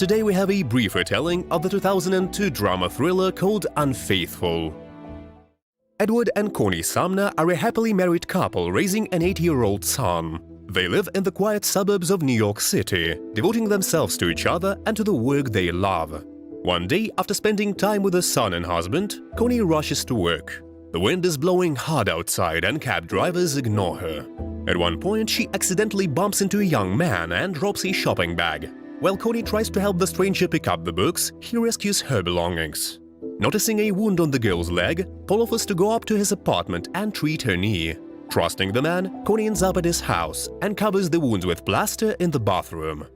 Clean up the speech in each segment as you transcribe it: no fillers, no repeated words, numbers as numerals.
Today we have a brief retelling of the 2002 drama thriller called Unfaithful. Edward and Connie Sumner are a happily married couple raising an 8-year-old son. They live in the quiet suburbs of New York City, devoting themselves to each other and to the work they love. One day, after spending time with her son and husband, Connie rushes to work. The wind is blowing hard outside and cab drivers ignore her. At one point, she accidentally bumps into a young man and drops a shopping bag. While Connie tries to help the stranger pick up the books, he rescues her belongings. Noticing a wound on the girl's leg, Paul offers to go up to his apartment and treat her knee. Trusting the man, Connie ends up at his house and covers the wounds with plaster in the bathroom.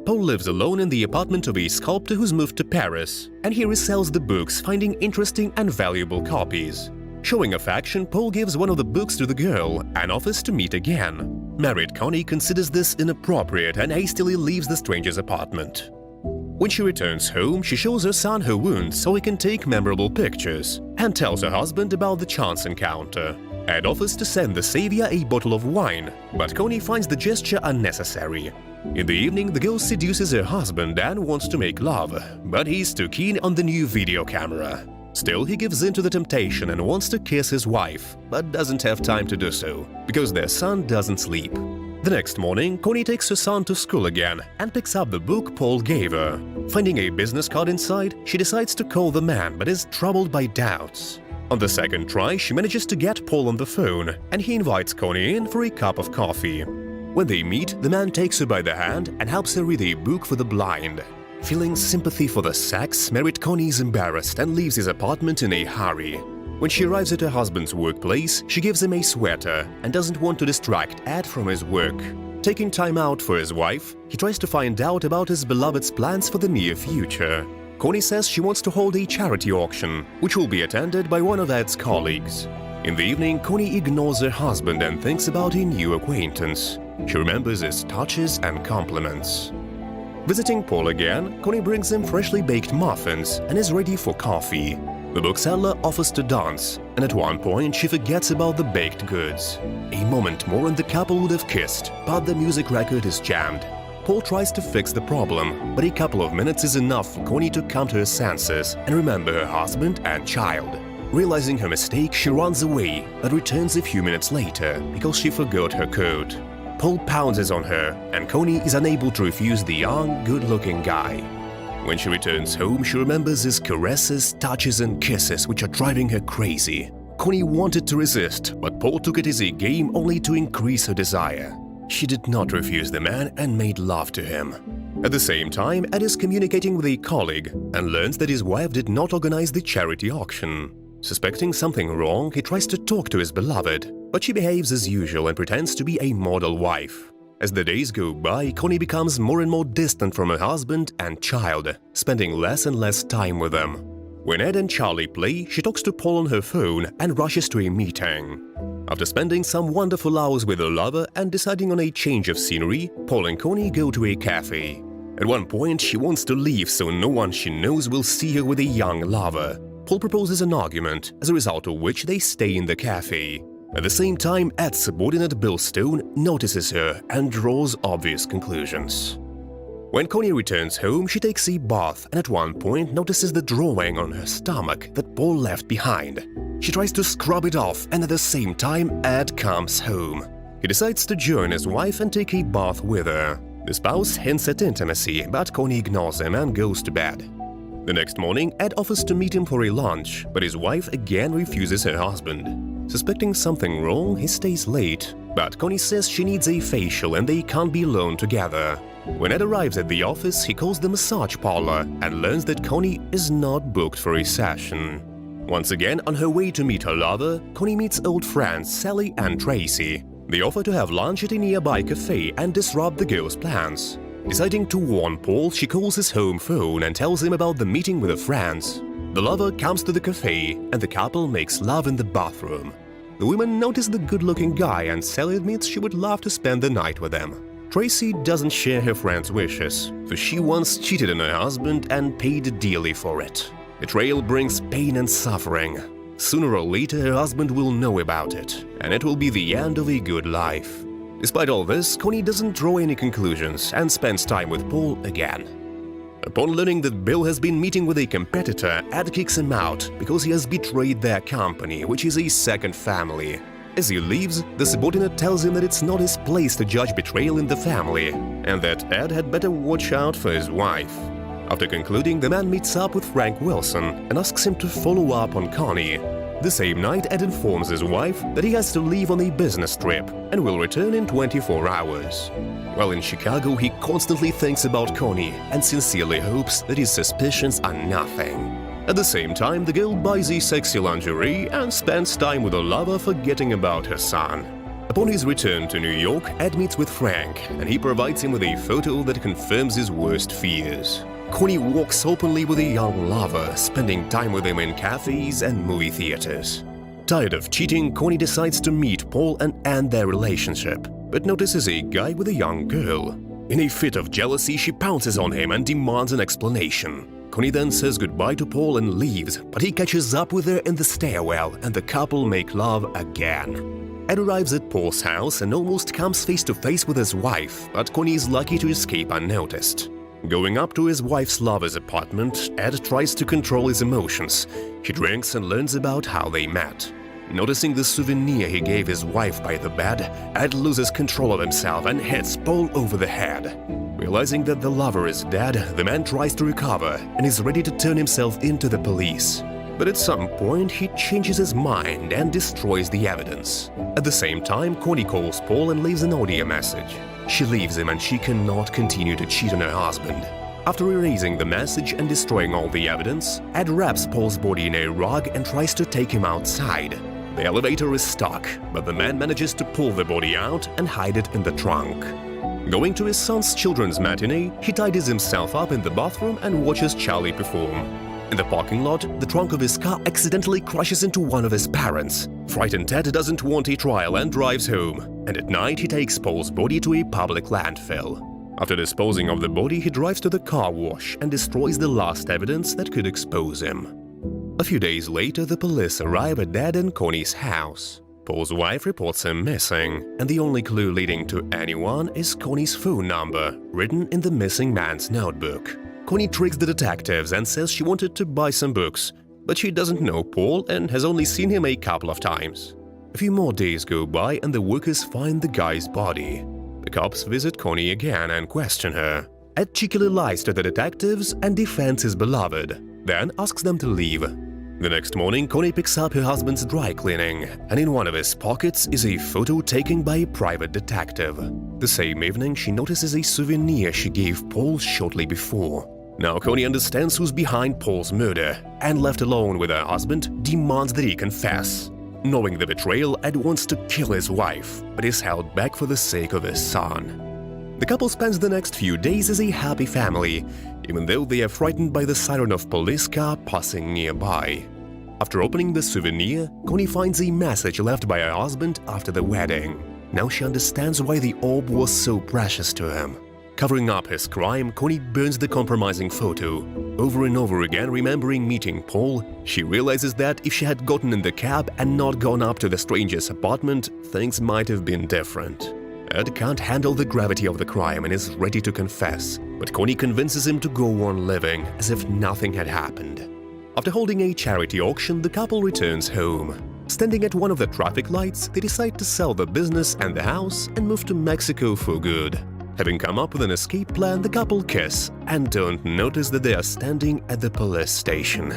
Paul lives alone in the apartment of a sculptor who's moved to Paris, and he resells the books, finding interesting and valuable copies. Showing affection, Paul gives one of the books to the girl and offers to meet again. Married Connie considers this inappropriate and hastily leaves the stranger's apartment. When she returns home, she shows her son her wounds so he can take memorable pictures and tells her husband about the chance encounter. Ed offers to send the savior a bottle of wine, but Connie finds the gesture unnecessary. In the evening, the girl seduces her husband and wants to make love, but he's too keen on the new video camera. Still, he gives in to the temptation and wants to kiss his wife, but doesn't have time to do so, because their son doesn't sleep. The next morning, Connie takes her son to school again and picks up the book Paul gave her. Finding a business card inside, she decides to call the man but is troubled by doubts. On the second try, she manages to get Paul on the phone, and he invites Connie in for a cup of coffee. When they meet, the man takes her by the hand and helps her read a book for the blind. Feeling sympathy for the sex, married Connie is embarrassed and leaves his apartment in a hurry. When she arrives at her husband's workplace, she gives him a sweater and doesn't want to distract Ed from his work. Taking time out for his wife, he tries to find out about his beloved's plans for the near future. Connie says she wants to hold a charity auction, which will be attended by one of Ed's colleagues. In the evening, Connie ignores her husband and thinks about a new acquaintance. She remembers his touches and compliments. Visiting Paul again, Connie brings him freshly baked muffins and is ready for coffee. The bookseller offers to dance, and at one point she forgets about the baked goods. A moment more and the couple would have kissed, but the music record is jammed. Paul tries to fix the problem, but a couple of minutes is enough for Connie to come to her senses and remember her husband and child. Realizing her mistake, she runs away, but returns a few minutes later because she forgot her coat. Paul pounces on her, and Connie is unable to refuse the young, good-looking guy. When she returns home, she remembers his caresses, touches and kisses which are driving her crazy. Connie wanted to resist, but Paul took it as a game only to increase her desire. She did not refuse the man and made love to him. At the same time, Ed is communicating with a colleague and learns that his wife did not organize the charity auction. Suspecting something wrong, he tries to talk to his beloved, but she behaves as usual and pretends to be a model wife. As the days go by, Connie becomes more and more distant from her husband and child, spending less and less time with them. When Ed and Charlie play, she talks to Paul on her phone and rushes to a meeting. After spending some wonderful hours with her lover and deciding on a change of scenery, Paul and Connie go to a cafe. At one point, she wants to leave so no one she knows will see her with a young lover. Paul proposes an argument, as a result of which they stay in the cafe. At the same time, Ed's subordinate Bill Stone notices her and draws obvious conclusions. When Connie returns home, she takes a bath and at one point notices the drawing on her stomach that Paul left behind. She tries to scrub it off, and at the same time, Ed comes home. He decides to join his wife and take a bath with her. The spouse hints at intimacy, but Connie ignores him and goes to bed. The next morning, Ed offers to meet him for a lunch, but his wife again refuses her husband. Suspecting something wrong, he stays late, but Connie says she needs a facial and they can't be alone together. When Ed arrives at the office, he calls the massage parlor and learns that Connie is not booked for a session. Once again, on her way to meet her lover, Connie meets old friends Sally and Tracy. They offer to have lunch at a nearby cafe and disrupt the girl's plans. Deciding to warn Paul, she calls his home phone and tells him about the meeting with her friends. The lover comes to the cafe and the couple makes love in the bathroom. The women notice the good-looking guy and Sally admits she would love to spend the night with him. Tracy doesn't share her friend's wishes, for she once cheated on her husband and paid dearly for it. Betrayal brings pain and suffering. Sooner or later her husband will know about it, and it will be the end of a good life. Despite all this, Connie doesn't draw any conclusions and spends time with Paul again. Upon learning that Bill has been meeting with a competitor, Ed kicks him out because he has betrayed their company, which is a second family. As he leaves, the subordinate tells him that it's not his place to judge betrayal in the family, and that Ed had better watch out for his wife. After concluding, the man meets up with Frank Wilson and asks him to follow up on Connie. The same night, Ed informs his wife that he has to leave on a business trip and will return in 24 hours. While in Chicago, he constantly thinks about Connie and sincerely hopes that his suspicions are nothing. At the same time, the girl buys a sexy lingerie and spends time with her lover, forgetting about her son. Upon his return to New York, Ed meets with Frank, and he provides him with a photo that confirms his worst fears. Connie walks openly with a young lover, spending time with him in cafes and movie theaters. Tired of cheating, Connie decides to meet Paul and end their relationship, but notices a guy with a young girl. In a fit of jealousy, she pounces on him and demands an explanation. Connie then says goodbye to Paul and leaves, but he catches up with her in the stairwell and the couple make love again. Ed arrives at Paul's house and almost comes face to face with his wife, but Connie is lucky to escape unnoticed. Going up to his wife's lover's apartment, Ed tries to control his emotions. He drinks and learns about how they met. Noticing the souvenir he gave his wife by the bed, Ed loses control of himself and hits Paul over the head. Realizing that the lover is dead, the man tries to recover and is ready to turn himself into the police. But at some point, he changes his mind and destroys the evidence. At the same time, Connie calls Paul and leaves an audio message. She leaves him and she cannot continue to cheat on her husband. After erasing the message and destroying all the evidence, Ed wraps Paul's body in a rug and tries to take him outside. The elevator is stuck, but the man manages to pull the body out and hide it in the trunk. Going to his son's children's matinee, he tidies himself up in the bathroom and watches Charlie perform. In the parking lot, the trunk of his car accidentally crashes into one of his parents. Frightened Ted doesn't want a trial and drives home, and at night he takes Paul's body to a public landfill. After disposing of the body, he drives to the car wash and destroys the last evidence that could expose him. A few days later, the police arrive at Ed and Connie's house. Paul's wife reports him missing, and the only clue leading to anyone is Connie's phone number, written in the missing man's notebook. Connie tricks the detectives and says she wanted to buy some books, but she doesn't know Paul and has only seen him a couple of times. A few more days go by and the workers find the guy's body. The cops visit Connie again and question her. Ed cheekily lies to the detectives and defends his beloved, then asks them to leave. The next morning, Connie picks up her husband's dry cleaning, and in one of his pockets is a photo taken by a private detective. The same evening, she notices a souvenir she gave Paul shortly before. Now Connie understands who's behind Paul's murder, and left alone with her husband, demands that he confess. Knowing the betrayal, Ed wants to kill his wife, but is held back for the sake of his son. The couple spends the next few days as a happy family, even though they are frightened by the siren of a police car passing nearby. After opening the souvenir, Connie finds a message left by her husband after the wedding. Now she understands why the orb was so precious to him. Covering up his crime, Connie burns the compromising photo. Over and over again, remembering meeting Paul, she realizes that if she had gotten in the cab and not gone up to the stranger's apartment, things might have been different. Ed can't handle the gravity of the crime and is ready to confess, but Connie convinces him to go on living as if nothing had happened. After holding a charity auction, the couple returns home. Standing at one of the traffic lights, they decide to sell the business and the house and move to Mexico for good. Having come up with an escape plan, the couple kiss and don't notice that they are standing at the police station.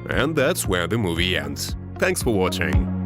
And that's where the movie ends. Thanks for watching.